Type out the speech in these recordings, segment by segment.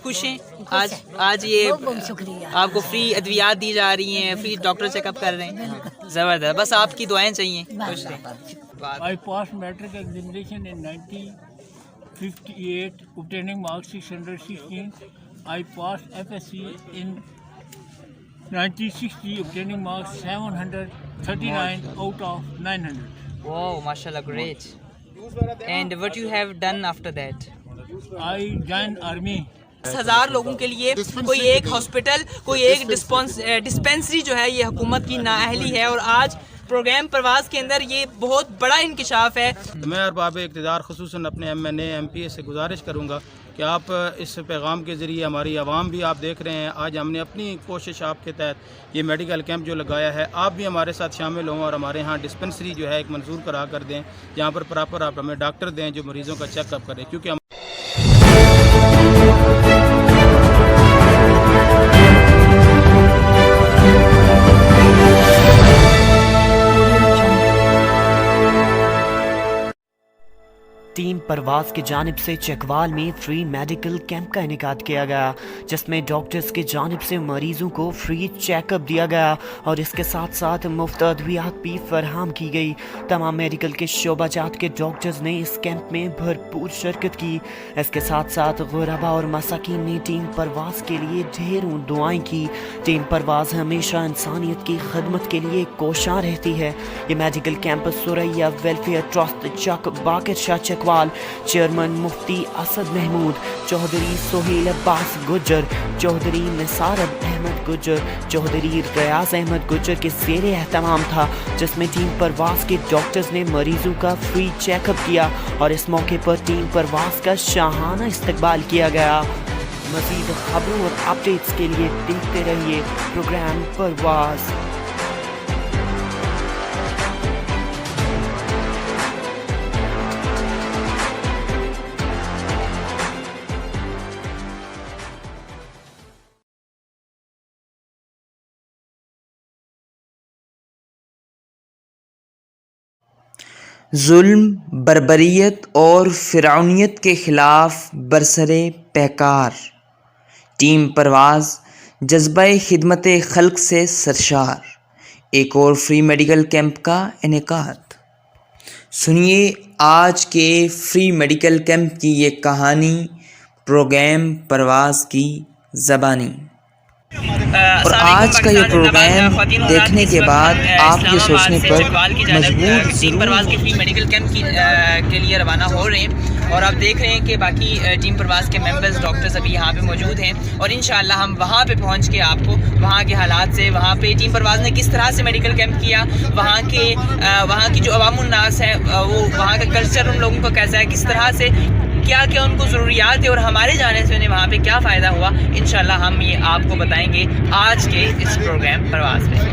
خوش ہیں آج یہ بہت شکریہ. آپ کو فری ادویات دی جا رہی ہیں, فری ڈاکٹر چیک اپ کر رہے ہیں, زبردست. بس آپ کی دعائیں چاہیے. خوش رہیں. I passed matric examination in 1958, obtaining marks 616. I passed FSC in 1960, obtaining marks 739 out of 900. Wow, mashallah, great. And what you have done after that? I joined army. 10,000 لوگوں کے لیے کوئی ایک ہاسپٹل, کوئی ایک ڈسپینسری جو ہے یہ حکومت کی نااہلی ہے, اور آج پروگرام پرواز کے اندر یہ بہت بڑا انکشاف ہے. میں ارباب اقتدار خصوصاً اپنے MNA MP سے گزارش کروں گا کہ آپ اس پیغام کے ذریعے, ہماری عوام بھی آپ دیکھ رہے ہیں, آج ہم نے اپنی کوشش آپ کے تحت یہ میڈیکل کیمپ جو لگایا ہے, آپ بھی ہمارے ساتھ شامل ہوں اور ہمارے ہاں ڈسپنسری جو ہے ایک منظور کرا کر دیں, جہاں پر پراپر آپ ہمیں ڈاکٹر دیں جو مریضوں کا چیک اپ کریں, کیونکہ ہم ٹیم پرواز کی جانب سے چکوال میں فری میڈیکل کیمپ کا انعقاد کیا گیا, جس میں ڈاکٹرز کی جانب سے مریضوں کو فری چیک اپ دیا گیا اور اس کے ساتھ ساتھ مفت ادویات بھی فراہم کی گئی. تمام میڈیکل کے شعبہ جات کے ڈاکٹرز نے اس کیمپ میں بھرپور شرکت کی. اس کے ساتھ ساتھ غربا اور مساکین نے ٹیم پرواز کے لیے ڈھیروں دعائیں کی. ٹیم پرواز ہمیشہ انسانیت کی خدمت کے لیے کوشاں رہتی ہے. یہ میڈیکل کیمپ سوریا ویلفیئر ٹرسٹ چک باقر شاہ چکوال, چیئرمین مفتی اسد محمود, چودھری سہیل عباس گجر, چودھری نثار احمد گجر, چودھری ریاض احمد گجر کے زیر اہتمام تھا, جس میں ٹیم پرواز کے ڈاکٹرز نے مریضوں کا فری چیک اپ کیا اور اس موقع پر ٹیم پرواز کا شاہانہ استقبال کیا گیا. مزید خبروں اور اپڈیٹس کے لیے دیکھتے رہیے پروگرام پرواز. ظلم، بربریت اور فرعونیت کے خلاف برسر پیکار ٹیم پرواز جذبہ خدمت خلق سے سرشار. ایک اور فری میڈیکل کیمپ کا انعقاد. سنیے آج کے فری میڈیکل کیمپ کی یہ کہانی پروگرام پرواز کی زبانی. اور آج کا یہ پروگرام دیکھنے کے بعد آپ یہ سوچنے پر مجبور ٹیم پرواز کے فری میڈیکل کیمپ کے لیے روانہ ہو رہے ہیں, اور آپ دیکھ رہے ہیں کہ باقی ٹیم پرواز کے ممبرز ڈاکٹرز ابھی یہاں پہ موجود ہیں, اور انشاءاللہ ہم وہاں پہ پہنچ کے آپ کو وہاں کے حالات سے, وہاں پہ ٹیم پرواز نے کس طرح سے میڈیکل کیمپ کیا, وہاں کی جو عوام الناس ہے وہ وہاں کا کلچر ان لوگوں کا کیسا ہے, کس طرح سے کیا کیا ان کو ضروریات ہے, اور ہمارے جانے سے انہیں وہاں پہ کیا فائدہ ہوا, انشاءاللہ ہم یہ آپ کو بتائیں گے آج کے اس پروگرام پرواز میں.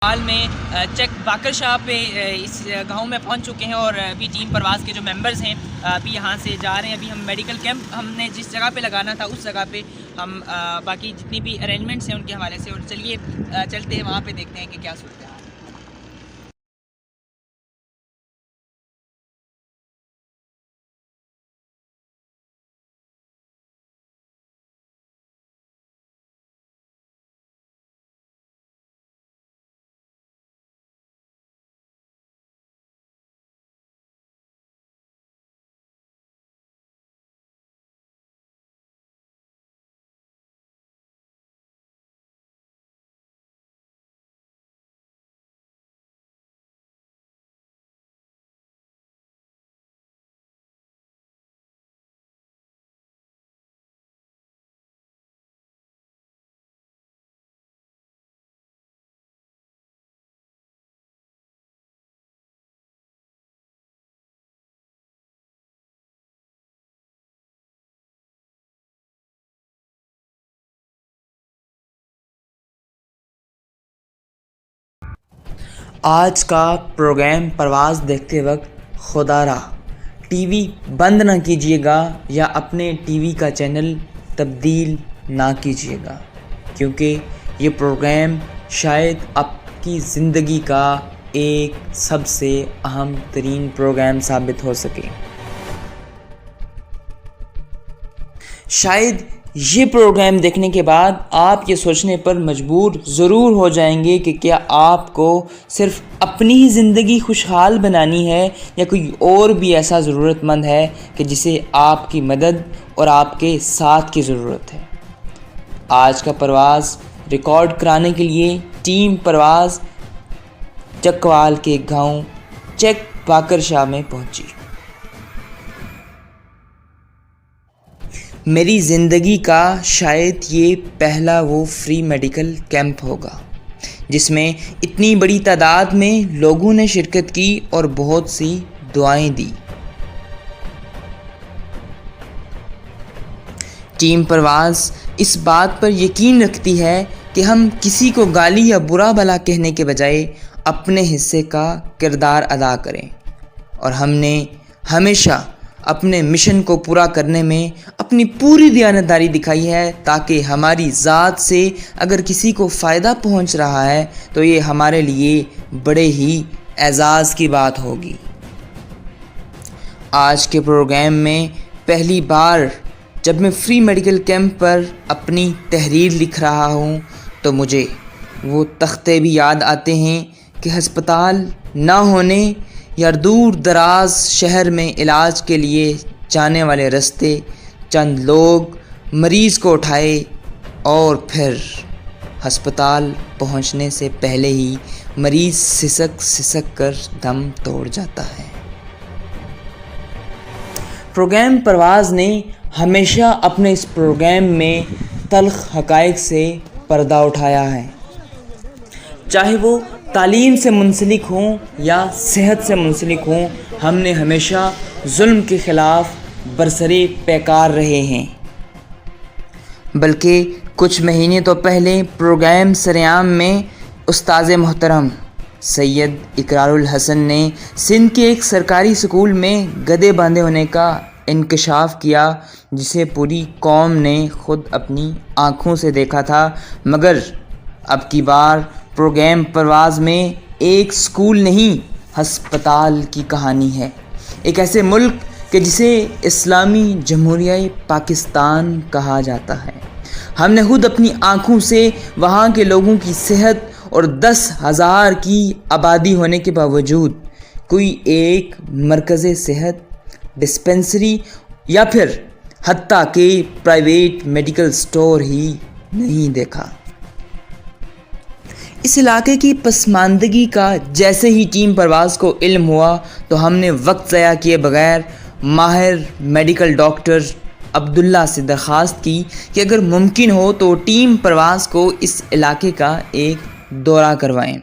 حال میں چک باقر شاہ پہ اس گاؤں میں پہنچ چکے ہیں, اور ابھی ٹیم پرواز کے جو ممبرز ہیں ابھی یہاں سے جا رہے ہیں. ابھی ہم میڈیکل کیمپ ہم نے جس جگہ پہ لگانا تھا اس جگہ پہ ہم باقی جتنی بھی ارینجمنٹس ہیں ان کے حوالے سے, اور چلیے چلتے ہیں وہاں پہ دیکھتے ہیں کہ کیا صورت ہے. آج کا پروگرام پرواز دیکھتے وقت خدا را ٹی وی بند نہ کیجیے گا یا اپنے ٹی وی کا چینل تبدیل نہ کیجیے گا، کیونکہ یہ پروگرام شاید آپ کی زندگی کا ایک سب سے اہم ترین پروگرام ثابت ہو سکے۔ شاید یہ پروگرام دیکھنے کے بعد آپ یہ سوچنے پر مجبور ضرور ہو جائیں گے کہ کیا آپ کو صرف اپنی ہی زندگی خوشحال بنانی ہے یا کوئی اور بھی ایسا ضرورت مند ہے کہ جسے آپ کی مدد اور آپ کے ساتھ کی ضرورت ہے۔ آج کا پرواز ریکارڈ کرانے کے لیے ٹیم پرواز چکوال کے گاؤں چک باکر شاہ میں پہنچی۔ میری زندگی کا شاید یہ پہلا وہ فری میڈیکل کیمپ ہوگا جس میں اتنی بڑی تعداد میں لوگوں نے شرکت کی اور بہت سی دعائیں دی۔ ٹیم پرواز اس بات پر یقین رکھتی ہے کہ ہم کسی کو گالی یا برا بھلا کہنے کے بجائے اپنے حصے کا کردار ادا کریں، اور ہم نے ہمیشہ اپنے مشن کو پورا کرنے میں اپنی پوری دیانتداری دکھائی ہے، تاکہ ہماری ذات سے اگر کسی کو فائدہ پہنچ رہا ہے تو یہ ہمارے لیے بڑے ہی اعزاز کی بات ہوگی۔ آج کے پروگرام میں پہلی بار جب میں فری میڈیکل کیمپ پر اپنی تحریر لکھ رہا ہوں تو مجھے وہ تختے بھی یاد آتے ہیں کہ ہسپتال نہ ہونے یا دور دراز شہر میں علاج کے لیے جانے والے رستے، چند لوگ مریض کو اٹھائے اور پھر ہسپتال پہنچنے سے پہلے ہی مریض سسک سسک کر دم توڑ جاتا ہے۔ پروگرام پرواز نے ہمیشہ اپنے اس پروگرام میں تلخ حقائق سے پردہ اٹھایا ہے، چاہے وہ تعلیم سے منسلک ہوں یا صحت سے منسلک ہوں۔ ہم نے ہمیشہ ظلم کے خلاف برسرِ پیکار رہے ہیں۔ بلکہ کچھ مہینے تو پہلے پروگرام سریام میں استاذ محترم سید اقرار الحسن نے سندھ کے ایک سرکاری اسکول میں گدھے باندھے ہونے کا انکشاف کیا، جسے پوری قوم نے خود اپنی آنکھوں سے دیکھا تھا۔ مگر اب کی بار پروگرام پرواز میں ایک اسکول نہیں، ہسپتال کی کہانی ہے، ایک ایسے ملک کہ جسے اسلامی جمہوریہ پاکستان کہا جاتا ہے۔ ہم نے خود اپنی آنکھوں سے وہاں کے لوگوں کی صحت اور 10,000 کی آبادی ہونے کے باوجود کوئی ایک مرکز صحت، ڈسپنسری یا پھر حتیٰ کہ پرائیویٹ میڈیکل سٹور ہی نہیں دیکھا۔ اس علاقے کی پسماندگی کا جیسے ہی ٹیم پرواز کو علم ہوا تو ہم نے وقت ضائع کیے بغیر ماہر میڈیکل ڈاکٹر عبداللہ سے درخواست کی کہ اگر ممکن ہو تو ٹیم پرواز کو اس علاقے کا ایک دورہ کروائیں،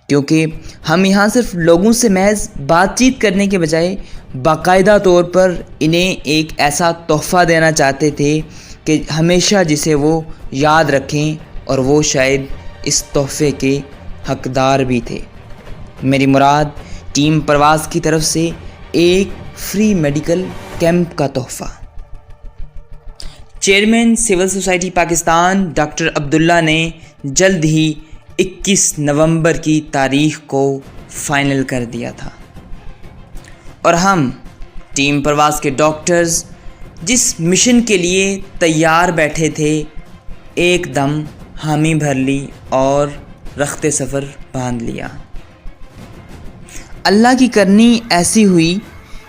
کیونکہ ہم یہاں صرف لوگوں سے محض بات چیت کرنے کے بجائے باقاعدہ طور پر انہیں ایک ایسا تحفہ دینا چاہتے تھے کہ ہمیشہ جسے وہ یاد رکھیں، اور وہ شاید اس تحفے کے حقدار بھی تھے۔ میری مراد ٹیم پرواز کی طرف سے ایک فری میڈیکل کیمپ کا تحفہ۔ Chairman civil society Pakistan doctor Abdullah نے جلد ہی 21 نومبر کی تاریخ کو فائنل کر دیا تھا، اور ہم ٹیم پرواز کے ڈاکٹرز جس مشن کے لیے تیار بیٹھے تھے ایک دم حامی بھر لی اور رخت سفر باندھ لیا۔ اللہ کی کرنی ایسی ہوئی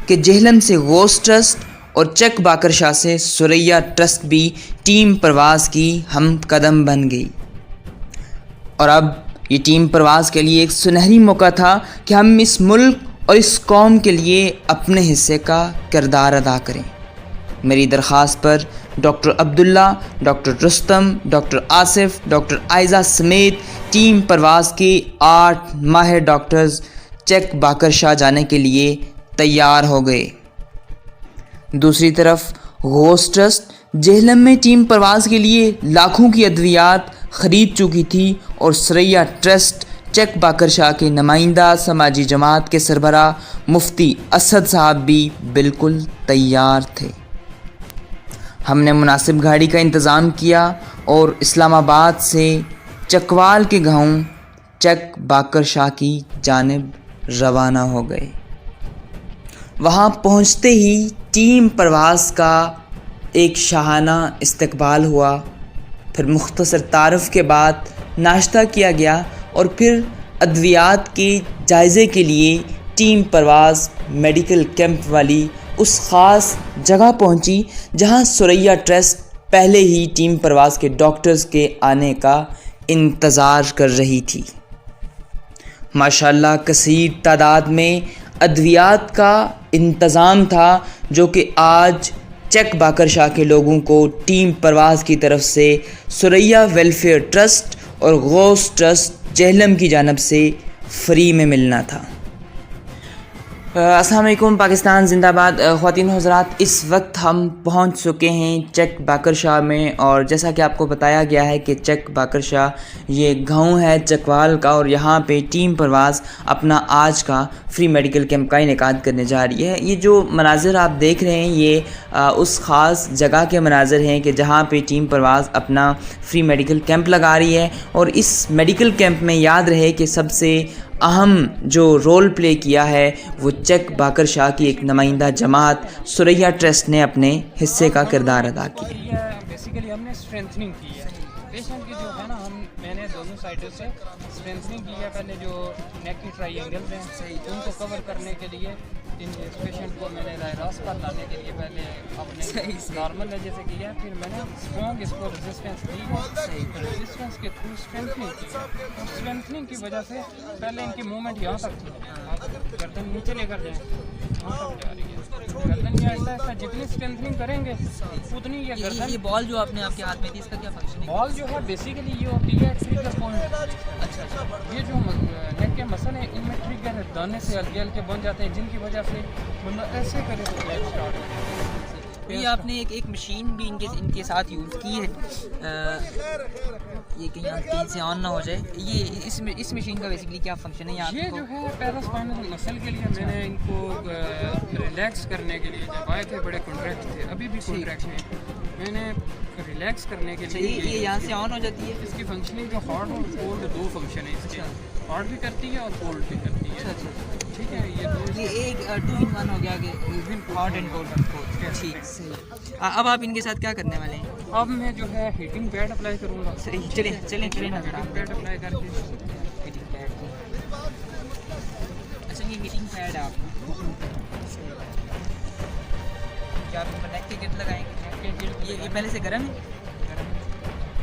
کہ جہلم سے غوث ٹرسٹ اور چک باکر شاہ سے سریا ٹرسٹ بھی ٹیم پرواز کی ہم قدم بن گئی، اور اب یہ ٹیم پرواز کے لیے ایک سنہری موقع تھا کہ ہم اس ملک اور اس قوم کے لیے اپنے حصے کا کردار ادا کریں۔ میری درخواست پر doctor Abdullah, doctor Rustam, doctor Asif, doctor Aiza سمیت ٹیم پرواز کے 8 ماہر ڈاکٹرز چک باکر شاہ جانے کے لیے تیار ہو گئے۔ دوسری طرف غوث ٹرسٹ جہلم میں ٹیم پرواز کے لیے لاکھوں کی ادویات خرید چکی تھی، اور سریا ٹرسٹ چک باقر شاہ کے نمائندہ سماجی جماعت کے سربراہ مفتی اسد صاحب بھی بالکل تیار تھے۔ ہم نے مناسب گاڑی کا انتظام کیا اور اسلام آباد سے چکوال کے گاؤں چک باقر شاہ کی جانب روانہ ہو گئے۔ وہاں پہنچتے ہی ٹیم پرواز کا ایک شاہانہ استقبال ہوا، پھر مختصر تعارف کے بعد ناشتہ کیا گیا اور پھر ادویات کے جائزے کے لیے ٹیم پرواز میڈیکل کیمپ والی اس خاص جگہ پہنچی جہاں ثریا ٹرسٹ پہلے ہی ٹیم پرواز کے ڈاکٹرز کے آنے کا انتظار کر رہی تھی۔ ماشاءاللہ کثیر تعداد میں ادویات کا انتظام تھا جو کہ آج چک باقر شاہ کے لوگوں کو ٹیم پرواز کی طرف سے ثریا ویلفیئر ٹرسٹ اور غوث ٹرسٹ جہلم کی جانب سے فری میں ملنا تھا۔ السلام علیکم، پاکستان زندہ باد۔ خواتین و حضرات، اس وقت ہم پہنچ چکے ہیں چک باقر شاہ میں، اور جیسا کہ آپ کو بتایا گیا ہے کہ چک باقر شاہ یہ گاؤں ہے چکوال کا، اور یہاں پہ ٹیم پرواز اپنا آج کا فری میڈیکل کیمپ کا انعقاد کرنے جا رہی ہے۔ یہ جو مناظر آپ دیکھ رہے ہیں یہ اس خاص جگہ کے مناظر ہیں کہ جہاں پہ ٹیم پرواز اپنا فری میڈیکل کیمپ لگا رہی ہے، اور اس میڈیکل کیمپ میں یاد رہے کہ سب سے اہم جو رول پلے کیا ہے وہ چک باقر شاہ کی ایک نمائندہ جماعت ثریا ٹرسٹ نے اپنے حصے کا کردار ادا کیا۔ بیسیکلی ہم نے اسٹرینتھنگ کی ہے پیشنٹ کی، جو ہے نا میں نے دونوں سائڈوں سے اسٹرینتھنگ کی ہے۔ پہلے جو نیک کی ٹرائی اینگلز ہیں ان کو کور کرنے کے لیے اس پیشنٹ کو میں نے راست پر لانے کے لیے پہلے اپنے نارمل وجہ سے کیا ہے، پھر میں نے اسٹرانگ اس کو ریزسٹنس دی ہے، ریزسٹنس کے تھرو اسٹرینتھنگ کی ہے۔ اسٹرینتھنگ کی وجہ سے پہلے ان کی موومنٹ یہاں تک تھی، آپ گردن نیچے لے کر جائیں یہاں تک جا رہی ہے، گردن یہ آہستہ آہستہ جتنی اسٹرینتھنگ کریں گے اتنی یہ گردن۔ یہ بال جو آپ نے آپ کے ہاتھ میں تھی اس کا کیا فنکشن ہے؟ بال جو ہے بیسیکلی یہ ہوتی ہے ٹریگر پوائنٹ۔ اچھا، یہ جو نیک کے مسل ہیں ان میں ٹریگر دانے سے ہلکے ہلکے بن جاتے ہیں، جن کی وجہ سے بندہ ایسے کرے تو بلیڈ اسٹارٹ ہوتا ہے۔ یہ آپ نے ایک مشین بھی ان کے ساتھ یوز کی ہے، یہ کہیں سے آن نہ ہو جائے۔ یہ اس مشین کا بیسیکلی کیا فنکشن ہے؟ یہ جو ہے پیراسپائنل مسل کے لیے میں نے ان کو ریلیکس کرنے کے لیے، جب آئے تھے بڑے کانٹریکٹ تھے، ابھی بھی کانٹریکٹ ہیں، میں نے ریلیکس کرنے کے لیے یہ یہاں سے آن ہو جاتی ہے۔ اس کی فنکشننگ جو ہارڈ اور کولڈ دو فنکشن ہے اس کے، ہارڈ بھی کرتی ہے اور کولڈ بھی کرتی ہے۔ ٹھیک ہے، یہ ایک 2 in 1 ہو گیا کہ ہاٹ اینڈ کولڈ۔ ٹھیک، صحیح۔ اب آپ ان کے ساتھ کیا کرنے والے ہیں؟ اب میں جو ہے ہیٹنگ پیڈ اپلائی کروں گا۔ صحیح، چلیں ہیٹنگ پیڈ اپلائی کر کے ہیٹنگ پیڈ۔ اچھا، یہ ہیٹنگ پیڈ ہے آپ کو، کیا آپ نیک کے گرد لگائیں گے؟ یہ پہلے سے گرم ہے؟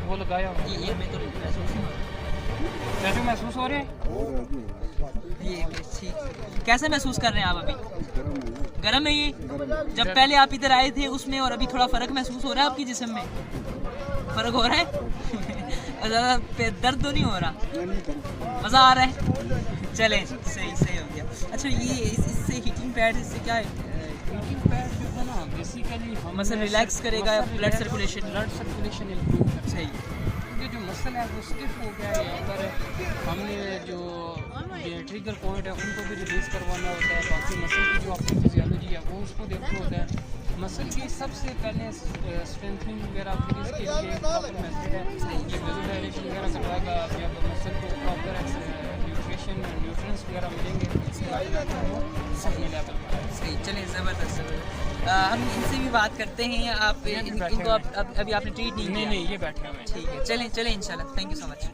وہ لگایا ہوا یہ میں تو محسوس نہیں ہو رہا۔ جیسے محسوس ہو رہے ہیں یہ ٹھیک، کیسے محسوس کر رہے ہیں آپ ابھی؟ گرم ہے یہ؟ جب پہلے آپ ادھر آئے تھے اس میں اور ابھی تھوڑا فرق محسوس ہو رہا ہے آپ کی جسم میں؟ فرق ہو رہا ہے؟ زیادہ درد تو نہیں ہو رہا؟ مزہ آ رہا ہے؟ چلیں، صحیح ہو گیا۔ اچھا، یہ اس سے ہیٹنگ پیڈ اس سے کیا ہے؟ ہیٹنگ پیڈ جو ہے نا بیسیکلی مسل ریلیکس کرے گا، بلڈ سرکولیشن امپروو کرے۔ صحیح۔ کیونکہ جو مسل ہے وہ اسٹف ہو گیا ہے، یہاں پر ہم نے جو ٹریگر پوائنٹ ہے ان کو بھی ریلیز کروانا ہوتا ہے، باقی مسل کی جو آپ کی فزیالوجی ہے وہ اس کو دیکھنا ہوتا ہے۔ مسل کی سب سے پہلے اسٹرینتھنگ وغیرہ پھر اس کے لیے پراپر میتھڈ ہے، یہ ویزوڈائلیشن وغیرہ کروائے گا، جب مسل کو پراپر نیوٹرینس وغیرہ ملیں گے صحیح لیول پر۔ صحیح، چلیں، زبردست۔ ہم ان سے بھی بات کرتے ہیں۔ آپ ان کو ابھی آپ نے ٹریٹ نہیں کیا؟ نہیں، یہ بیٹھے ہوئے ہیں۔ ٹھیک ہے، چلیں انشاءاللہ۔ تھینک یو سو مچ۔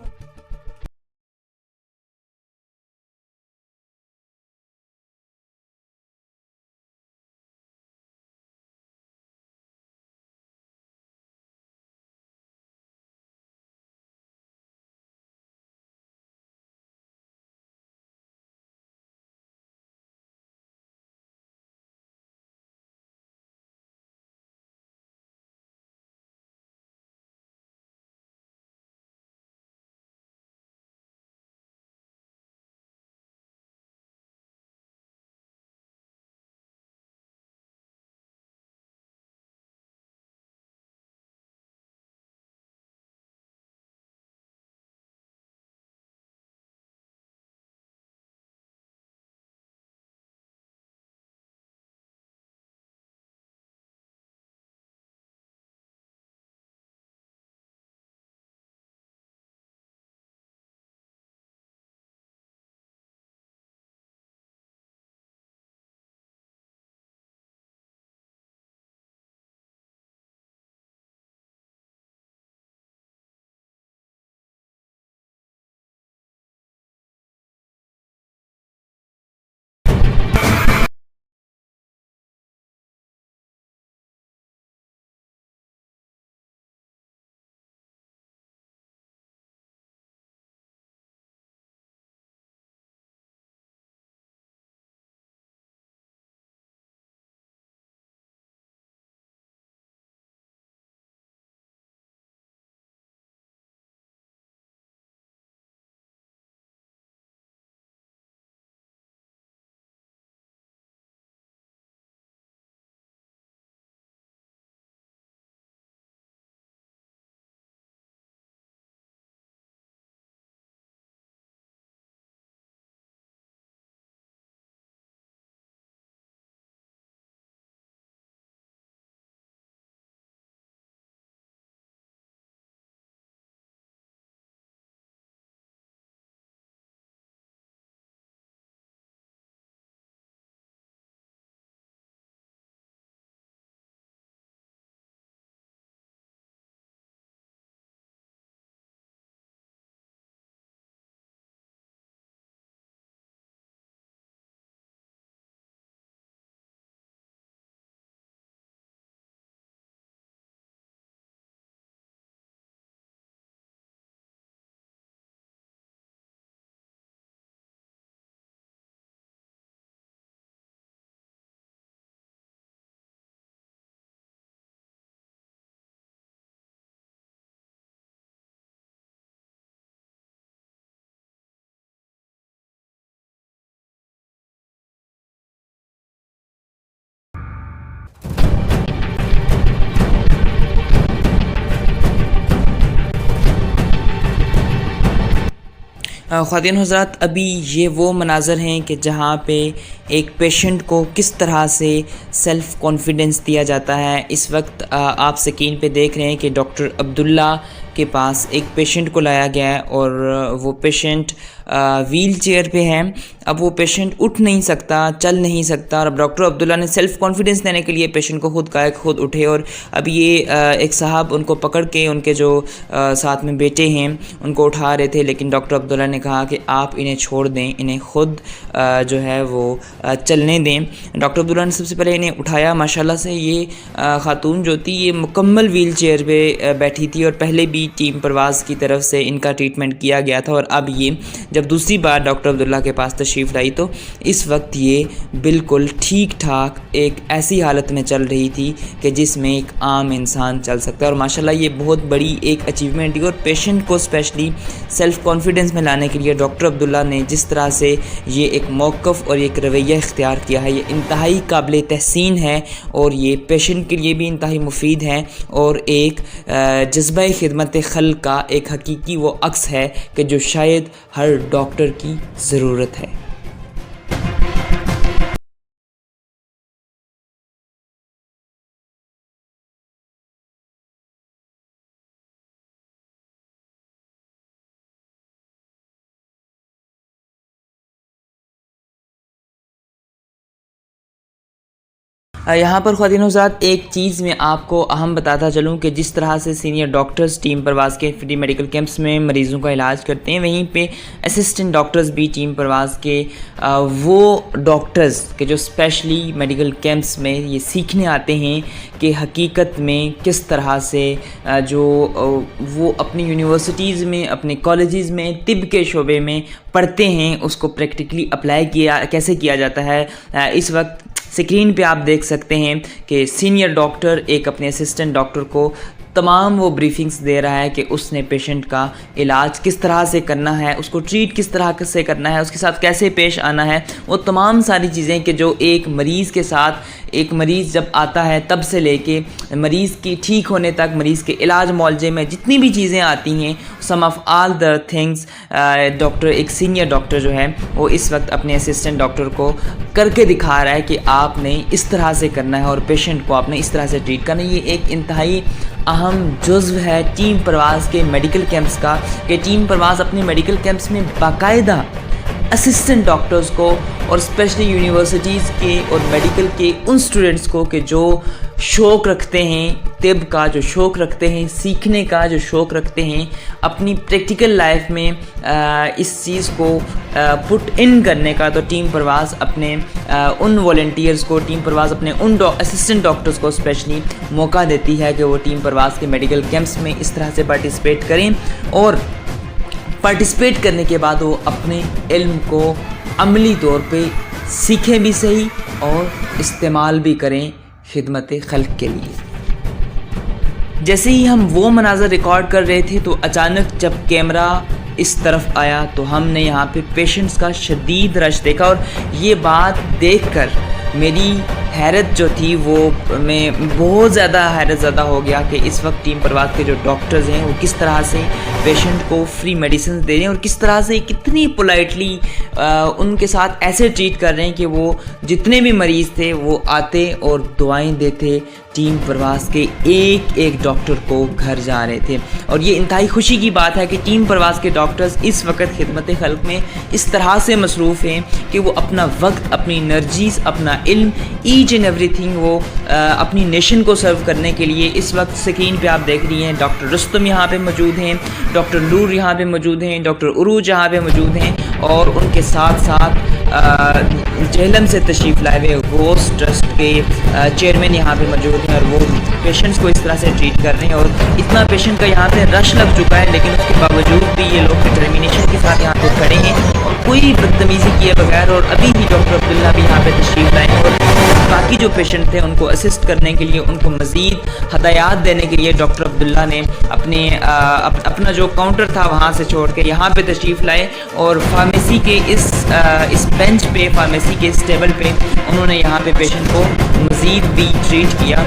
خواتین حضرات، ابھی یہ وہ مناظر ہیں کہ جہاں پہ ایک پیشنٹ کو کس طرح سے سیلف کانفیڈنس دیا جاتا ہے۔ اس وقت آپ سکرین پہ دیکھ رہے ہیں کہ ڈاکٹر عبداللہ کے پاس ایک پیشنٹ کو لایا گیا ہے اور وہ پیشنٹ ویل چیئر پہ ہے۔ اب وہ پیشنٹ اٹھ نہیں سکتا، چل نہیں سکتا، اور اب ڈاکٹر عبداللہ نے سیلف کانفیڈنس دینے کے لیے پیشنٹ کو خود کہا کہ خود اٹھے، اور اب یہ ایک صاحب ان کو پکڑ کے ان کے جو ساتھ میں بیٹے ہیں ان کو اٹھا رہے تھے، لیکن ڈاکٹر عبداللہ نے کہا کہ آپ انہیں چھوڑ دیں، انہیں خود جو ہے وہ چلنے دیں۔ ڈاکٹر عبداللہ نے سب سے پہلے انہیں اٹھایا۔ ماشاءاللہ سے یہ خاتون جو تھی یہ مکمل ویل چیئر پہ بیٹھی تھی، اور پہلے بھی ٹیم پرواز کی طرف سے ان کا ٹریٹمنٹ کیا گیا تھا، اور اب یہ جب دوسری بار ڈاکٹر عبداللہ کے پاس تشریف لائی تو اس وقت یہ بالکل ٹھیک ٹھاک ایک ایسی حالت میں چل رہی تھی کہ جس میں ایک عام انسان چل سکتا ہے، اور ماشاءاللہ یہ بہت بڑی ایک اچیومنٹ ہے۔ اور پیشنٹ کو اسپیشلی سیلف کانفیڈنس میں لانے کے لیے ڈاکٹر عبداللہ نے جس طرح سے یہ ایک موقف اور ایک رویہ اختیار کیا ہے، یہ انتہائی قابل تحسین ہے، اور یہ پیشنٹ کے لیے بھی انتہائی مفید ہے، اور ایک جذبہ خدمت خلق کا ایک حقیقی وہ عکس ہے کہ جو شاید ہر ڈاکٹر کی ضرورت ہے۔ یہاں پر خواتین حضرات ایک چیز میں آپ کو اہم بتاتا چلوں کہ جس طرح سے سینئر ڈاکٹرز ٹیم پرواز کے فری میڈیکل کیمپس میں مریضوں کا علاج کرتے ہیں، وہیں پہ اسسٹنٹ ڈاکٹرز بھی ٹیم پرواز کے وہ ڈاکٹرز کہ جو اسپیشلی میڈیکل کیمپس میں یہ سیکھنے آتے ہیں کہ حقیقت میں کس طرح سے جو وہ اپنی یونیورسٹیز میں، اپنے کالجز میں طب کے شعبے میں پڑھتے ہیں اس کو پریکٹیکلی اپلائی کیسے کیا جاتا ہے۔ اس وقت سکرین پہ آپ دیکھ سکتے ہیں کہ سینئر ڈاکٹر ایک اپنے اسسٹنٹ ڈاکٹر کو تمام وہ بریفنگز دے رہا ہے کہ اس نے پیشنٹ کا علاج کس طرح سے کرنا ہے، اس کو ٹریٹ کس طرح سے کرنا ہے، اس کے ساتھ کیسے پیش آنا ہے، وہ تمام ساری چیزیں کہ جو ایک مریض کے ساتھ، ایک مریض جب آتا ہے تب سے لے کے مریض کی ٹھیک ہونے تک، مریض کے علاج معالجے میں جتنی بھی چیزیں آتی ہیں، some of all the things doctor, ایک سینئر ڈاکٹر جو ہے وہ اس وقت اپنے اسسٹنٹ ڈاکٹر کو کر کے دکھا رہا ہے کہ آپ نے اس طرح سے کرنا ہے اور پیشنٹ کو آپ نے اس طرح سے ٹریٹ کرنا ہے۔ یہ ایک انتہائی اہم جزو ہے ٹیم پرواز کے میڈیکل کیمپس کا کہ ٹیم پرواز اپنے میڈیکل کیمپس میں باقاعدہ اسسٹنٹ ڈاکٹرز کو اور اسپیشلی یونیورسٹیز کے اور میڈیکل کے ان اسٹوڈنٹس کو کہ جو شوق رکھتے ہیں طب کا، جو شوق رکھتے ہیں سیکھنے کا، جو شوق رکھتے ہیں اپنی پریکٹیکل لائف میں اس چیز کو پٹ ان کرنے کا، تو ٹیم پرواز اپنے ان والنٹیئرز کو، ٹیم پرواز اپنے ان اسسٹنٹ ڈاکٹرز کو اسپیشلی موقع دیتی ہے کہ وہ ٹیم پرواز کے میڈیکل کیمپس میں اس طرح سے پارٹیسپیٹ کریں، اور پارٹیسپیٹ کرنے کے بعد وہ اپنے علم کو عملی طور پہ سیکھیں بھی صحیح اور استعمال بھی کریں خدمت خلق کے لیے۔ جیسے ہی ہم وہ مناظر ریکارڈ کر رہے تھے تو اچانک جب کیمرہ اس طرف آیا تو ہم نے یہاں پہ پیشنٹس کا شدید رش دیکھا، اور یہ بات دیکھ کر میری حیرت جو تھی وہ میں بہت زیادہ حیرت زدہ ہو گیا کہ اس وقت ٹیم پرواز کے جو ڈاکٹرز ہیں وہ کس طرح سے پیشنٹ کو فری میڈیسنز دے رہے ہیں، اور کس طرح سے کتنی پولائٹلی ان کے ساتھ ایسے ٹریٹ کر رہے ہیں کہ وہ جتنے بھی مریض تھے وہ آتے اور دعائیں دیتے ٹیم پرواز کے ایک ایک ڈاکٹر کو گھر جا رہے تھے۔ اور یہ انتہائی خوشی کی بات ہے کہ ٹیم پرواز کے ڈاکٹرز اس وقت خدمت خلق میں اس طرح سے مصروف ہیں کہ وہ اپنا وقت، اپنی انرجیز، اپنا علم، ایچ اینڈ ایوری تھنگ وہ اپنی نیشن کو سرو کرنے کے لیے اس وقت سکرین پہ آپ دیکھ رہی ہیں ڈاکٹر رستم یہاں پہ موجود ہیں، ڈاکٹر نور یہاں پہ موجود ہیں، ڈاکٹر عروج یہاں پہ موجود ہیں، اور ان کے ساتھ ساتھ جہلم سے تشریف لائے ہوئے غوث ٹرسٹ کے چیئرمین یہاں پہ موجود ہیں، اور وہ پیشنٹس کو اس طرح سے ٹریٹ کر رہے ہیں، اور اتنا پیشنٹ کا یہاں پہ رش لگ چکا ہے لیکن اس کے باوجود بھی یہ لوگ ڈٹرمینیشن کے ساتھ یہاں پہ کھڑے ہیں اور کوئی بدتمیزی کیے بغیر، اور ابھی ہی ڈاکٹر عبداللہ بھی یہاں پہ تشریف لائے ہیں، اور باقی جو پیشنٹ تھے ان کو اسسٹ کرنے کے لیے، ان کو مزید ہدایات دینے کے لیے ڈاکٹر عبداللہ نے اپنا جو کاؤنٹر تھا وہاں سے چھوڑ کے یہاں پہ تشریف لائے، اور فارمیسی کے اس بینچ پہ، فارمیسی کے اس ٹیبل پہ انہوں نے یہاں پہ پیشنٹ کو مزید بھی ٹریٹ کیا۔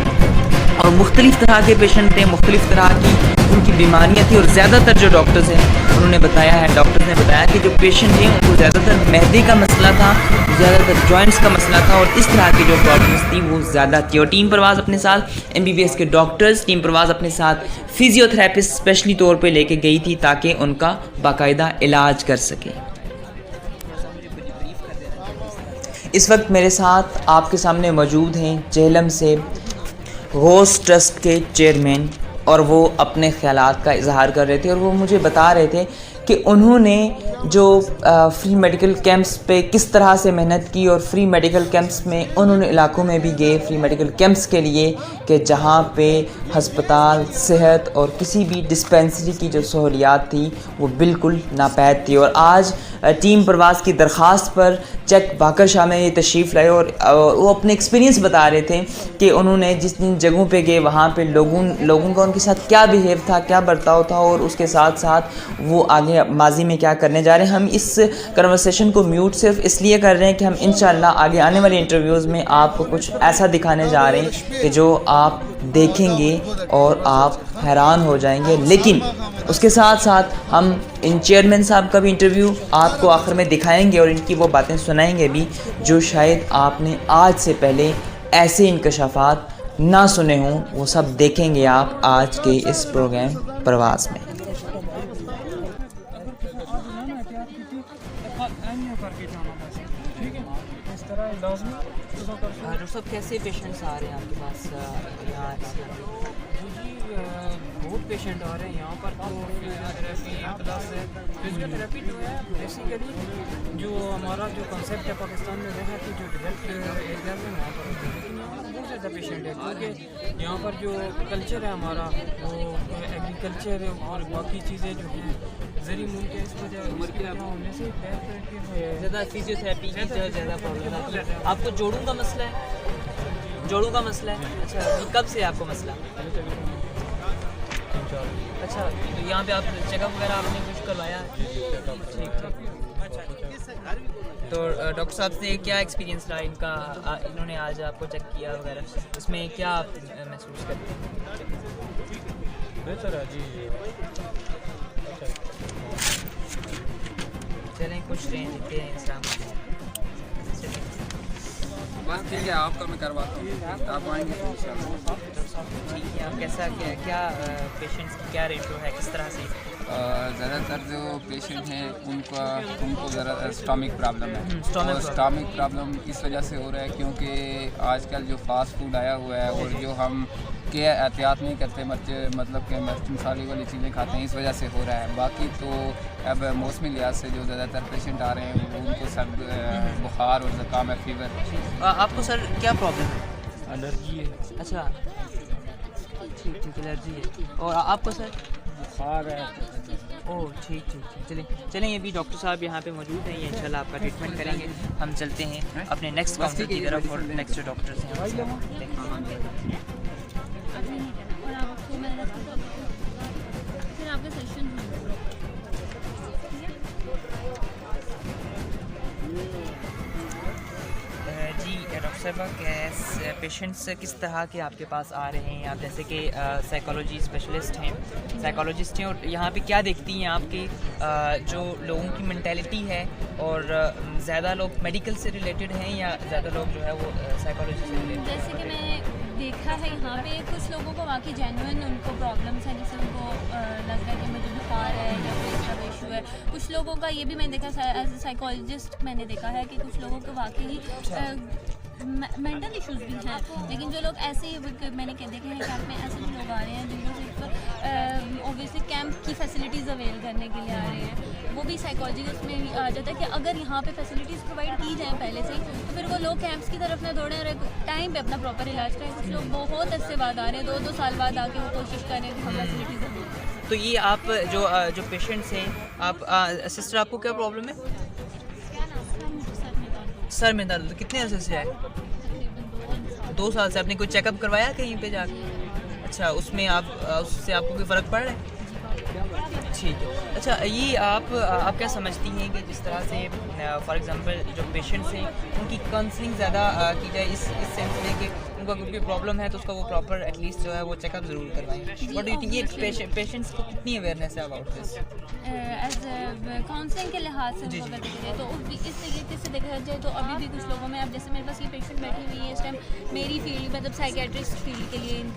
اور مختلف طرح کے پیشنٹ تھے, مختلف طرح کی ان کی بیماریاں تھیں, اور زیادہ تر جو ڈاکٹرز ہیں انہوں نے بتایا ہے, ڈاکٹرز نے بتایا کہ جو پیشنٹ ہیں ان کو زیادہ تر معدے کا مسئلہ تھا, زیادہ تر جوائنٹس کا مسئلہ تھا, اور اس طرح کی جو پرابلمس تھیں وہ زیادہ تھی. اور ٹیم پرواز اپنے ساتھ MBBS کے ڈاکٹرز, ٹیم پرواز اپنے ساتھ فزیو تھراپسٹ اسپیشلی طور پہ لے کے گئی تھی تاکہ ان کا باقاعدہ علاج کر سکے. اس وقت میرے ساتھ آپ کے سامنے موجود ہیں جہلم سے غوث ٹرسٹ کے چیئرمین, اور وہ اپنے خیالات کا اظہار کر رہے تھے, اور وہ مجھے بتا رہے تھے کہ انہوں نے جو فری میڈیکل کیمپس پہ کس طرح سے محنت کی, اور فری میڈیکل کیمپس میں انہوں نے علاقوں میں بھی گئے فری میڈیکل کیمپس کے لیے کہ جہاں پہ ہسپتال, صحت اور کسی بھی ڈسپینسری کی جو سہولیات تھی وہ بالکل ناپید تھی. اور آج ٹیم پرواز کی درخواست پر چیک باقر شاہ میں یہ تشریف لائے, اور وہ اپنے ایکسپیرینس بتا رہے تھے کہ انہوں نے جس جن جگہوں پہ گئے وہاں پہ لوگوں کا ان کے ساتھ کیا بیہیو تھا, کیا برتاؤ تھا, اور اس کے ساتھ ساتھ وہ آگے ماضی میں کیا کرنے جا رہے ہیں. ہم اس کنورسیشن کو میوٹ صرف اس لیے کر رہے ہیں کہ ہم انشاءاللہ آگے آنے والے انٹرویوز میں آپ کو کچھ ایسا دکھانے جا رہے ہیں کہ جو آپ دیکھیں گے اور آپ حیران ہو جائیں گے. لیکن اس کے ساتھ ساتھ ہم ان چیئرمین صاحب کا بھی انٹرویو آپ کو آخر میں دکھائیں گے, اور ان کی وہ باتیں سنائیں گے بھی جو شاید آپ نے آج سے پہلے ایسے انکشافات نہ سنے ہوں. وہ سب دیکھیں گے آپ آج کے اس پروگرام پرواز میں. ڈاکٹر صاحب کیسے پیشنٹس آ رہے ہیں آپ کے پاس یہاں؟ جی بہت پیشنٹ آ رہے ہیں یہاں پر. تو فزیوتھراپی پلس فزیوتھراپی جو ہے بیسیکلی جو ہمارا جو کنسیپٹ ہے پاکستان میں وہ ہے کہ جو ڈیولپڈ ایریا میں وہاں پر ہوتے ہیں, لیکن یہاں پر بہت زیادہ پیشنٹ ہے کیونکہ یہاں پر جو کلچر ہے ہمارا وہ ایگریکلچر اور باقی چیزیں جو ہیں زرعی ملک ہے, اس وجہ ہونے سے زیادہ فزیوتھراپی کی زیادہ پرابلم ہے. آپ کو جوڑوں کا مسئلہ ہے؟ جوڑوں کا مسئلہ ہے. اچھا, کب سے آپ کو مسئلہ؟ اچھا, تو یہاں پہ آپ چیک اپ وغیرہ آپ نے کچھ کروایا؟ ٹھیک. تو ڈاکٹر صاحب سے کیا ایکسپیرینس رہا ان کا, انہوں نے آج آپ کو چیک کیا وغیرہ, اس میں کیا آپ محسوس کرتے ہیں؟ بہتر ہے جی. چلیں کچھ رہیں دیکھتے ہیں اسلام. بس ٹھیک ہے, آپ کا میں کرواتا ہوں, آپ آئیں گے ٹھیک ہے. آپ کیسا کیا پیشنٹس کی کیا ریشو ہے, کس طرح سے؟ زیادہ تر جو پیشنٹ ہیں ان کو ذرا اسٹامک پرابلم ہے. اسٹامک پرابلم اس وجہ سے ہو رہا ہے کیونکہ آج کل جو فاسٹ فوڈ آیا ہوا ہے اور جو ہم کہ احتیاط نہیں کرتے, مطلب کہ مرچ مسالے والی چیزیں کھاتے ہیں, اس وجہ سے ہو رہا ہے. باقی تو اب موسمی لحاظ سے جو زیادہ تر پیشنٹ آ رہے ہیں وہ ان کو سر بخار اور زکام ہے, فیور. آپ کو سر کیا پرابلم ہے؟ الرجی ہے. اچھا ٹھیک, الرجی ہے. اور آپ کو سر؟ بخار ہے. اوہ ٹھیک. چلیں یہ بھی ڈاکٹر صاحب یہاں پہ موجود ہیں, یہ انشاءاللہ آپ کا ٹریٹمنٹ کریں گے. ہم چلتے ہیں اپنے نیکسٹ کاؤنٹر کی طرف, اور نیکسٹ ڈاکٹرز ہیں. جی ڈاکٹر صاحبہ, پیشنٹس کس طرح کے آپ کے پاس آ رہے ہیں؟ آپ جیسے کہ سائیکالوجی اسپیشلسٹ ہیں, اور یہاں پہ کیا دیکھتی ہیں آپ کے جو لوگوں کی مینٹیلٹی ہے, اور زیادہ لوگ میڈیکل سے ریلیٹڈ ہیں یا زیادہ لوگ جو ہے وہ سائیکالوجی سے ریلیٹڈ؟ جیسے کہ میں دیکھا ہے یہاں پہ کچھ لوگوں کو واقعی جینوئن ان کو پرابلمس ہیں, جیسے ان کو لگ رہا ہے کہ مجھے بخار ہے یا کوئی اس طرح ایشو ہے. کچھ لوگوں کا یہ بھی میں نے دیکھا ایز اے سائیکالوجسٹ میں نے دیکھا ہے کہ کچھ لوگوں کو واقعی مینٹل ایشوز بھی ہیں, لیکن جو لوگ ایسے ہی میں نے دیکھے ہیں کیمپ میں ایسے بھی لوگ آ رہے ہیں جن کو صرف اوبیسلی کیمپ کی فیسلٹیز اویل کرنے کے لیے آ رہے ہیں. وہ بھی سائیکالوجی اس میں آ جاتا ہے کہ اگر یہاں پہ فیسلٹیز پرووائڈ کی جائیں پہلے سے, تو پھر وہ لوگ کیمپس کی طرف نہ دوڑیں اور ٹائم پہ اپنا پراپر علاج کریں. کچھ لوگ بہت عرصے بعد آ رہے ہیں, 2 سال بعد آ کے وہ کوشش کریں کہ ہم فیسلٹیز اویل کریں. تو یہ آپ جو پیشنٹس ہیں, آپ سسٹر آپ کو کیا پرابلم ہے؟ سر میں درد. کتنے عرصے سے ہے؟ 2 سال سے. آپ نے کوئی چیک اپ کروایا کہیں پہ جا کے؟ اچھا, اس میں اس سے آپ کو کوئی فرق پڑ رہا ہے؟ ٹھیک ہے. اچھا یہ آپ کیا سمجھتی ہیں کہ جس طرح سے فار ایگزامپل جو پیشنٹس ہیں ان کی کاؤنسلنگ زیادہ کی جائے اس سینس میں کہ ان کو اگر کوئی پرابلم ہے تو اس کا وہ پراپر ایٹ لیسٹ جو ہے وہ چیک اپ ضرور کروائیں. واٹ ڈو یو تھنک یہ پیشنٹس کو کتنی اویئرنیس ہے اباؤٹ دس؟ ایز کاؤنسلنگ کے لحاظ سے اگر دیکھا جائے تو اس طریقے سے دیکھا جائے تو ابھی بھی کچھ لوگوں میں اب جیسے میرے پاس یہ پیشنٹ بیٹھی ہوئی ہے اس ٹائم میری فیلڈ مطلب سائیکیٹرسٹ فیلڈ کے لیے ان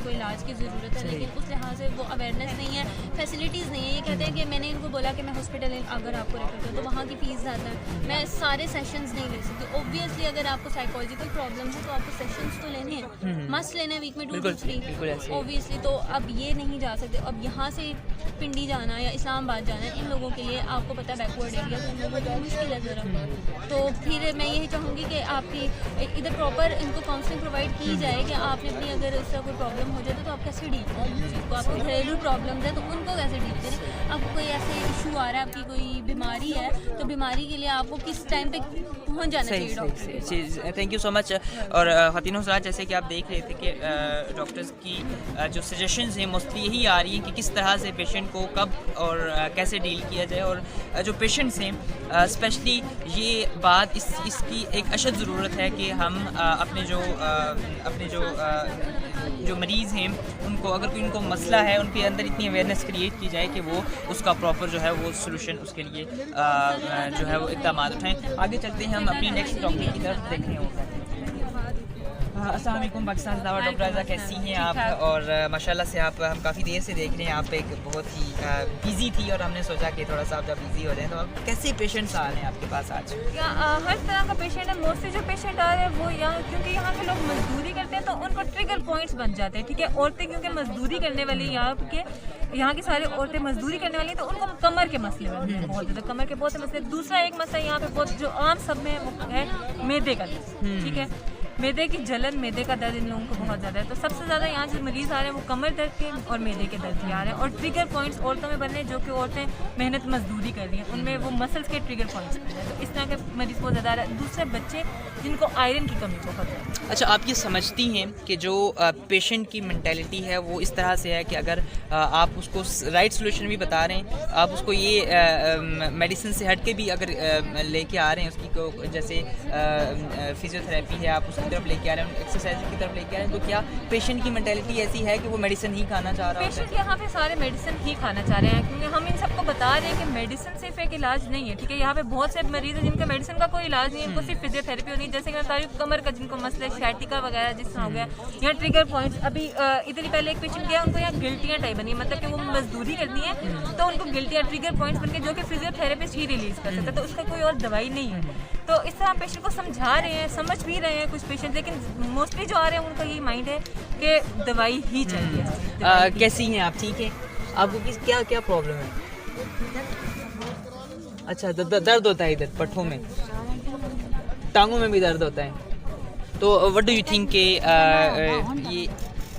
کو علاج کی ضرورت ہے, لیکن اس لحاظ سے وہ اویئرنیس نہیں ہے, فیسلٹیز نہیں ہے. یہ کہتے ہیں کہ میں نے ان کو بولا کہ میں ہاسپٹل اگر آپ کو ریفر کروں تو وہاں کی فیس زیادہ ہے, میں سارے سیشنز نہیں لے سکتی. اوبویسلی اگر آپ کو سائیکالوجیکل پرابلم ہے تو آپ کو سیشنز تو لینے ہیں, مسٹ لینا ہے ویک میں 2 to 3 اوبویسلی. تو اب یہ نہیں جا سکتے. اب یہاں سے پنڈی جانا یا اسلام آباد جانا ہے ان لوگوں کے لیے آپ کو پتہ ہے بیکورڈ ایریا تو ان لوگوں کو مشکل ہے ذرا. تو پھر میں یہی چاہوں گی کہ آپ کی ادھر پراپر ان کو کاؤنسلنگ پرووائڈ کی جائے کہ آپ نے اپنی اگر اس طرح کوئی پرابلم ہو جائے تو آپ کیسے ڈیل کریں اس چیز کو. آپ کو گھریلو پرابلمز ہے تو ان کو کیسے ڈیل کریں. آپ کو کوئی ایسے ایشو آ رہا ہے, آپ کی کوئی بیماری ہے تو بیماری کے لیے آپ کو کس ٹائم پہ پہنچ جانا چاہیے ڈاکٹر. تھینک یو سو مچ. اور خواتین و حضرات جیسے کہ آپ دیکھ رہے تھے کہ ڈاکٹرز کی جو سجیشنز ہیں موسٹلی یہی آ رہی ہیں کہ کس طرح سے پیشنٹ کو کب اور کیسے ڈیل کیا جائے. اور جو پیشنٹس ہیں اسپیشلی یہ بات اس کی ایک اشد ضرورت ہے کہ ہم اپنے جو مریض ہیں ان کو اگر کوئی ان کو مسئلہ ہے ان کے اندر اتنی اویئرنیس کریٹ کی جائے کہ وہ اس کا پراپر جو ہے وہ سولوشن اس کے لیے جو ہے وہ اقدامات اٹھائیں. آگے چلتے ہیں ہم اپنی نیکسٹ ڈاکٹر کی طرف دیکھ رہے ہوں. السلام علیکم پاکستان زندہ باد. ڈاکٹر رائزہ کیسی ہیں آپ؟ اور ماشاءاللہ سے آپ ہم کافی دیر سے دیکھ رہے ہیں, آپ ایک بہت ہی بیزی تھی اور ہم نے سوچا کہ تھوڑا سا آپ جب بیزی ہو جائیں تو آپ کیسے پیشنٹس آ رہے ہیں آپ کے پاس آج؟ ہر طرح کا پیشنٹ ہے. موسٹلی جو پیشنٹ آ رہے ہیں وہ یہاں کیونکہ یہاں کے لوگ مزدوری کرتے ہیں تو ان کو ٹریگر پوائنٹس بن جاتے ہیں. ٹھیک ہے, عورتیں کیونکہ مزدوری کرنے والی یہاں کی ساری عورتیں مزدوری کرنے والی ہیں تو ان کو کمر کے مسئلے ہوتے ہیں, بہت زیادہ کمر کے بہت سے مسئلے. دوسرا ایک مسئلہ یہاں پہ بہت جو عام سب میں وہ ہے میدے کا درد. ٹھیک ہے, میدے کی جلن, میدے کا درد ان لوگوں کو بہت زیادہ ہے. تو سب سے زیادہ یہاں جو مریض آ رہے ہیں وہ کمر درد کے اور میدے کے درد کے آ رہے ہیں. اور ٹریگر پوائنٹس عورتوں میں بن رہے ہیں جو کہ عورتیں محنت مزدوری کر رہی ہیں ان میں وہ مسلس کے ٹریگر پوائنٹس بن رہے ہیں. تو اس طرح کے مریض بہت زیادہ آ رہے ہیں. دوسرے بچے جن کو آئرن کی کمی بہت ہے. اچھا, آپ یہ سمجھتی ہیں کہ جو پیشنٹ کی مینٹیلٹی ہے وہ اس طرح سے ہے کہ اگر آپ اس کو رائٹ سولوشن بھی بتا رہے ہیں, آپ اس کو یہ میڈیسن سے ہٹ کے بھی اگر لے کے آ رہے ہیں اس کی کو جیسے فزیو تھراپی ہے آپ اس کی طرف لے کے آ رہے ہیں, ایکسرسائز کی طرف لے کے آ رہے ہیں, تو کیا پیشنٹ کی مینٹیلٹی ایسی ہے کہ وہ میڈیسن ہی کھانا چاہ رہا ہے؟ پیشنٹ یہاں پہ سارے میڈیسن ہی کھانا چاہ رہے ہیں کیونکہ ہم ان سب کو بتا رہے ہیں کہ میڈیسن صرف ایک علاج نہیں ہے. ٹھیک ہے, یہاں پہ بہت سے مریض ہیں جن کا میڈیسن کا کوئی علاج نہیں ہے, ان کو صرف فزیو تھراپی ہونی ہے. جیسے کہ تعریف کمر کا جن کو مسئلہ شیٹیکا وغیرہ جس طرح ہو گیا, یہاں ٹریگر پوائنٹس. ابھی ادھر ہی پہلے ایک پیشنٹ گیا, ان کو یہاں گلٹیاں ٹائپ بنی, مطلب کہ وہ مزدوری کرنی ہے تو ان کو گلٹیاں ٹریگر پوائنٹس بن کے جو کہ فزیو تھراپسٹ ہی ریلیز کر سکتا ہے. تو اس کا کوئی اور دوائی نہیں ہے. تو اس طرح ہم پیشنٹ کو سمجھا رہے ہیں, سمجھ بھی رہے ہیں کچھ پیشنٹ, لیکن موسٹلی جو آ رہے ہیں ان کا یہی مائنڈ ہے کہ دوائی ہی چاہیے. کیسی ہیں آپ؟ ٹھیک ہے, آپ کو کیا کیا پرابلم ہے؟ اچھا, درد ہوتا ہے ادھر پٹھوں میں, ٹانگوں میں بھی درد ہوتا ہے. تو وٹ ڈو یو تھنک کہ یہ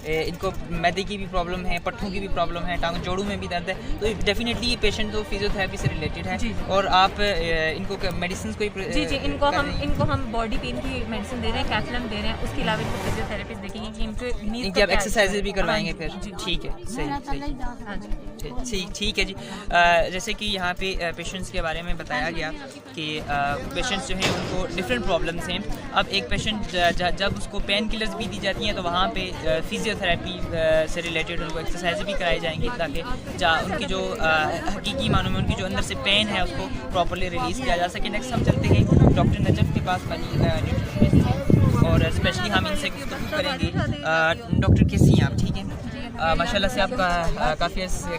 ان کو میدے کی بھی پرابلم ہے, پٹھوں کی بھی پرابلم ہے, ٹانگ جوڑوں میں بھی درد ہے, تو ڈیفینیٹلی یہ پیشنٹ تو فزیو تھراپی سے ریلیٹڈ ہے. اور آپ ان کو میڈیسنس کوئی جی ان کو ہم باڈی پین کی میڈیسن دے رہے ہیں, کیفلم دے رہے ہیں. اس کے علاوہ ان کو فزیو تھراپسٹ دیکھیں گے کہ ان کی آپ ایکسرسائزز بھی کروائیں گے پھر. ٹھیک ہے, صحیح, ٹھیک ہے جی. جیسے کہ یہاں پہ پیشنٹس کے بارے میں بتایا گیا کہ پیشنٹس جو ہیں ان کو ڈفرینٹ پرابلمس ہیں. اب ایک پیشنٹ جب اس کو پین کلرز بھی دی جاتی ہیں تو وہاں پہ فزیو تھراپی سے ریلیٹڈ ان کو ایکسرسائز بھی کرائی جائیں گی تاکہ ان کی جو حقیقی معنوں میں ان کی جو اندر سے پین ہے اس کو پراپرلی ریلیز کیا جا سکے. نیکسٹ ہم چلتے ہیں ڈاکٹر نجف کے پاس, اور اسپیشلی ہم ان سے گفتگو کریں گے. ڈاکٹر کیسی ہیں آپ؟ ٹھیک ہے, ماشاء اللہ سے آپ کا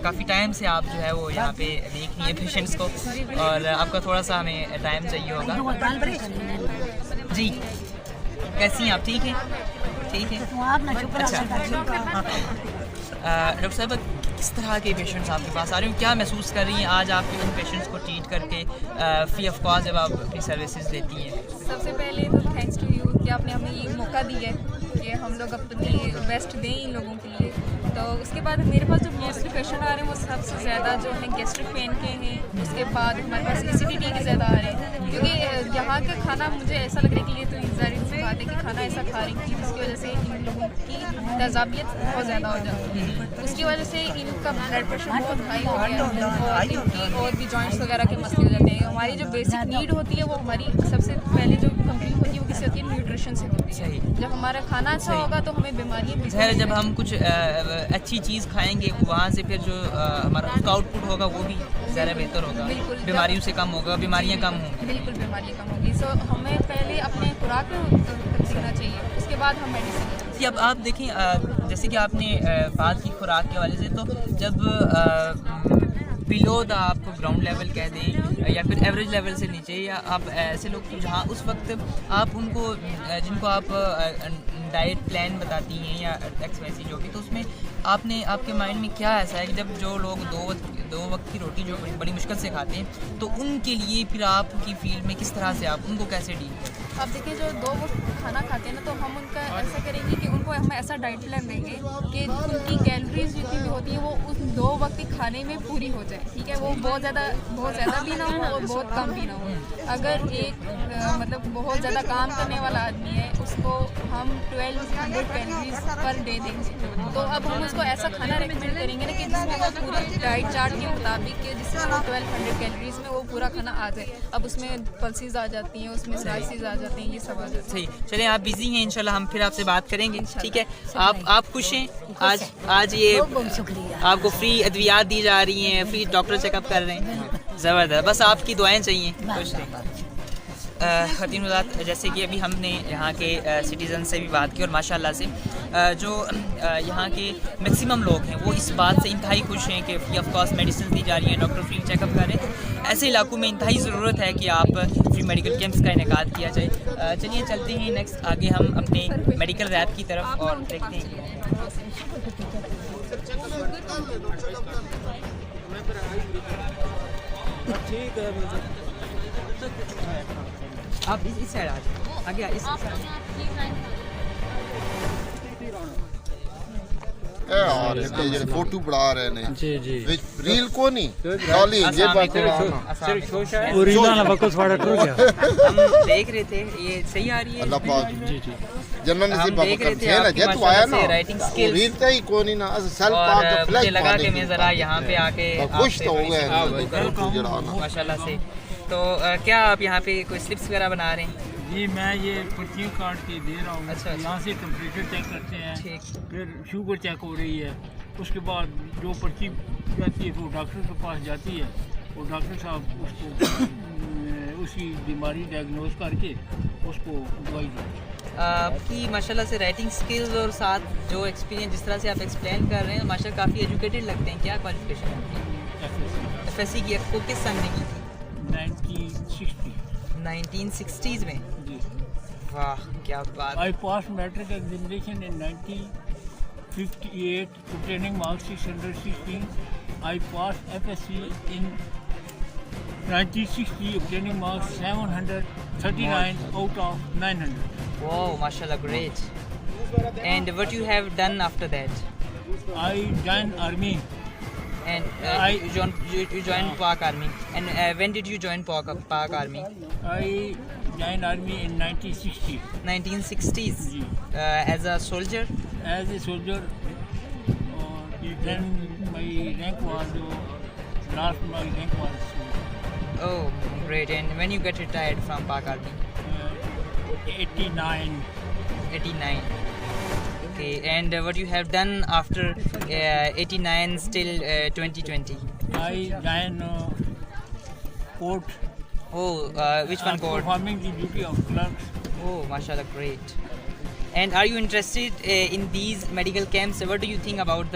کافی ٹائم سے آپ جو ہے وہ یہاں پہ دیکھ رہی ہیں پیشنٹس کو, اور آپ کا تھوڑا سا ہمیں ٹائم چاہیے ہوگا. جی کیسی ہیں آپ؟ ٹھیک ہے, ٹھیک ہے. اچھا ڈاکٹر صاحب, کس طرح کے پیشنٹس آپ کے پاس آ رہے ہیں, کیا محسوس کر رہی ہیں آج آپ ان پیشنٹس کو ٹریٹ کر کے فری آف کاسٹ جب آپ اپنی سروسز دیتی ہیں؟ سب سے پہلے تو تھینکس ٹو یو کہ آپ نے ہمیں یہ موقع دیا ہے کہ ہم لوگ اپنی بیسٹ دیں ان لوگوں کے لیے. تو اس کے بعد میرے پاس جو موسٹلی پیشنٹ آ رہے ہیں وہ سب سے زیادہ جو ہیں گیسٹرک پین کے ہیں, اس کے بعد ہمارے پاس ایسیڈیٹی کے زیادہ آ رہے ہیں، کیونکہ یہاں کا کھانا مجھے ایسا لگ رہا ہے کہ یہ تو ظاہر سی بات ہے کہ کھانا ایسا کھا رہی تھی جس کی وجہ سے ان لوگوں کی تیزابیت بہت زیادہ ہو جاتی ہے، اس کی وجہ سے ان کا بلڈ پریشر بہت ہائی ہو گیا اور ان کی اور بھی جوائنٹس وغیرہ کے مسئلے ہو جاتے ہیں۔ ہماری جو بیسک نیڈ ہوتی ہے وہ ہماری سب سے پہلے جو کمپلیٹ ہوتی ہے وہ کسی ہوتی ہے نیوٹریشن سے ہوتی ہے۔ جب ہمارا کھانا اچھا ہوگا تو ہمیں بیماریاں ظاہر جب ہم کچھ اچھی چیز کھائیں گے وہاں سے پھر جو ہمارا اس کا آؤٹ پٹ ہوگا وہ بھی زیادہ بہتر ہوگا، بیماریوں سے کم ہوگا، بیماریاں کم ہوں گی۔ بالکل بیماریاں کم ہوگی۔ سو ہمیں پہلے اپنے خوراک سیکھنا چاہیے، اس کے بعد ہم میڈیسن۔ جی اب آپ دیکھیں جیسے کہ آپ نے بات کی خوراک کے حوالے سے، تو جب بلو دا آپ کو گراؤنڈ لیول کہہ دیں یا پھر ایوریج لیول سے نیچے، یا آپ ایسے لوگ جہاں اس وقت آپ ان کو جن کو آپ ڈائٹ پلان بتاتی ہیں یا ایکسرسائز جو بھی، تو اس میں آپ نے آپ کے مائنڈ میں کیا ایسا ہے کہ جب جو لوگ دو وقت کی روٹی جو بڑی مشکل سے کھاتے ہیں تو ان کے لیے پھر آپ کی فیلڈ میں کس طرح سے آپ ان کو کیسے ڈیل کرتے ہیں؟ آپ دیکھیں جو 2 وقت کھانا کھاتے ہیں نا، تو ہم ان کا ایسا کریں گے کہ ان کو ہم ایسا ڈائٹ پلان دیں گے کہ ان کی کیلوریز جتنی بھی ہوتی ہیں وہ اس 2 وقت کے کھانے میں پوری ہو جائے، ٹھیک ہے؟ وہ بہت زیادہ بھی نہ ہو اور بہت کم بھی نہ ہو۔ اگر ایک مطلب بہت زیادہ کام کرنے والا آدمی ہے، اس کو ہم 1200 کیلوریز پر ڈے دیں گے، تو اب ہم اس کو ایسا کھانا ریکمینڈ کریں گے نا کہ جس میں وہ پوری ڈائٹ چارٹ کے مطابق کہ جس سے 1200 کیلوریز میں وہ پورا کھانا آ جائے۔ اب اس میں پلسز آ جاتی ہیں، اس میں سلائسز آ جاتے ہیں، یہ سب آ جاتے ہیں۔ صحیح، چلیں آپ بزی ہیں، انشاءاللہ ہم پھر آپ سے بات کریں گے، ٹھیک ہے؟ آپ خوش ہیں؟ آج یہ آپ کو فری ادویات دی جا رہی ہیں، فری ڈاکٹر چیک اپ کر رہے ہیں، زبردست، بس آپ کی دعائیں چاہیے، خوش رہیں۔ خواتین حضرات، جیسے کہ ابھی ہم نے یہاں کے سٹیزن سے بھی بات کی اور ماشاءاللہ سے جو یہاں کے میکسیمم لوگ ہیں وہ اس بات سے انتہائی خوش ہیں کہ فری آف کاسٹ میڈیسن دی جا رہی ہیں، ڈاکٹر فری چیک اپ کر رہے ہیں۔ ایسے علاقوں میں انتہائی ضرورت ہے کہ آپ فری میڈیکل کیمپس کا انعقاد کیا جائے۔ چلیے چلتے ہیں نیکسٹ، آگے ہم اپنے میڈیکل ریپ کی طرف اور دیکھتے ہیں۔ آپ اس سائڈ آ جائیں، آگے اس سائڈ۔ فوٹو بڑھا رہے ہیں جی جی ریل کو نہیں ڈالی یہ بات ہم دیکھ رہے تھے، یہ صحیح آ رہی ہے؟ اللہ پاک جی جی جنرل نصیب بابا کا تھے نا جے تو آیا نا ریل تے ہی کو نہیں نا سیل پاک کا فلیش لگا کہ میں ذرا یہاں پہ آ کے خوش تو ہو گئے ماشاءاللہ سے۔ تو کیا آپ یہاں پہ کوئی سلپس وغیرہ بنا رہے ہیں؟ جی میں یہ پرچیاں کاٹ کے دے رہا ہوں۔ اچھا، یہاں سے ٹمپریچر چیک کرتے ہیں، پھر شوگر چیک ہو رہی ہے، اس کے بعد جو پرچی جاتی ہے وہ ڈاکٹر کے پاس جاتی ہے، وہ ڈاکٹر صاحب اس کو اس کی بیماری ڈائگنوز کر کے اس کو دوائی دیتے ہیں۔ آپ کی ماشاءاللہ سے رائٹنگ سکلز اور ساتھ جو ایکسپیرینس جس طرح سے آپ ایکسپلین کر رہے ہیں ماشاءاللہ کافی ایجوکیٹڈ لگتے ہیں۔ کیا کوالیفیکیشن ہے؟ ایف ایس سی کی آپ کو کس سن میں کی تھی؟ 1960s میں؟ جی واہ کیا بات۔ I passed metric examination in 1958 obtaining marks 616. I passed FSC in 1960 obtaining marks 739 out of 900. Wow, mashallah, great. And what you have done after that? I joined army. And you joined Pak Army. And when did you join Pak Army? I joined army in 1960. 1960s? As a soldier? As a soldier. Then my rank was last my rank was. Oh, great. And when you get retired from Pak Army? 89. 89. Okay. And what you have done after 89 till 2020? I joined court. Oh, which one court? Performing the duty of clerks. Oh, mashallah, great. And are you interested in these medical camps? What do you think about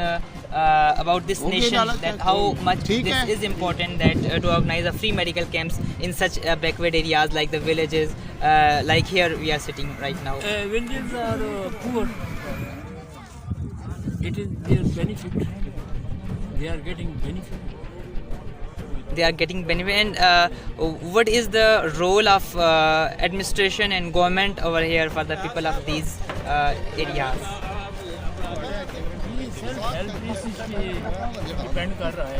this nation? That how much this is important that to organize a free medical camps in such backward areas like the villages, like here we are sitting right now. Villages are poor. It is their benefit. They are getting benefit. And what is the role of administration and government over here for the people of these areas? Self help this is depend کر رہا ہے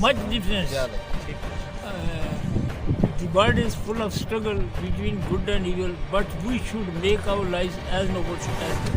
Much difference. The world is full of struggle between good and evil, but we should make our lives as noble as possible.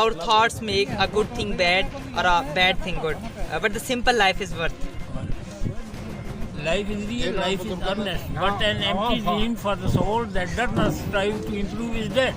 our thoughts make a good thing bad or a bad thing good, but the simple life is worth. Life is real, life is earnest, but an empty dream for the soul that does not strive to improve is dead.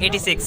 86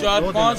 4-5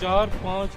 4-5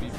BP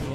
2